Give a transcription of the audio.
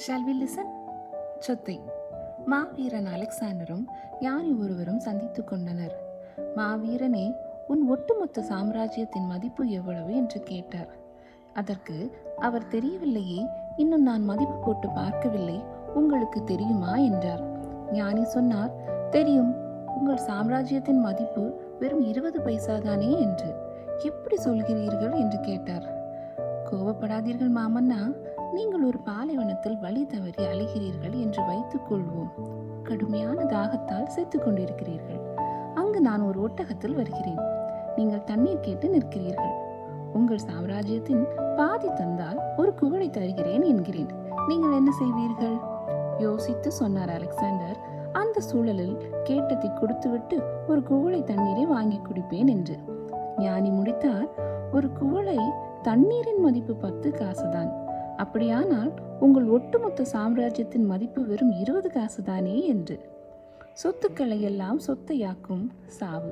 Shall we listen? சொத்தை மாவீரன் அலெக்சாண்டரும் யானை ஒருவரும் சந்தித்துக் கொண்டனர். மாவீரனே, உன் ஒட்டுமொத்த சாம்ராஜ்யத்தின் மதிப்பு எவ்வளவு என்று கேட்டார். அதற்கு அவர், தெரியவில்லையே, இன்னும் நான் மதிப்பு போட்டு பார்க்கவில்லை, உங்களுக்கு தெரியுமா என்றார். ஞானி சொன்னார், தெரியும், உங்கள் சாம்ராஜ்யத்தின் மதிப்பு வெறும் 20 பைசாதானே என்று. எப்படி சொல்கிறீர்கள் என்று கேட்டார். கோபப்படாதீர்கள் மாமன்னா, நீங்கள் ஒரு பாலைவனத்தில் வழி தவறி அலைகிறீர்கள் என்று வைத்துக் கொள்வோம். கடுமையான தாகத்தால் செத்துக் கொண்டிருக்கிறீர்கள். அங்கு நான் ஒரு ஒட்டகத்தில் வருகிறேன். நீங்கள் தண்ணீர் கேட்டு நிற்கிறீர்கள். உங்கள் சாம்ராஜ்யத்தின் பாதி தந்தால் ஒரு குவளை தருகிறேன் என்கிறேன். நீங்கள் என்ன செய்வீர்கள்? யோசித்து சொன்னார் அலெக்சாண்டர், அந்த சூழலில் கேட்டதை கொடுத்துவிட்டு ஒரு குவளை தண்ணீரை வாங்கி குடிப்பேன் என்று. ஞானி முடித்தார், ஒரு குவளை தண்ணீரின் மதிப்பு 10 காசுதான். அப்படியானால் உங்கள் ஒட்டுமொத்த சாம்ராஜ்யத்தின் மதிப்பு வெறும் 20 காசுதானே என்று. சொத்துக்களை எல்லாம் சொத்தையாக்கும் சாவு.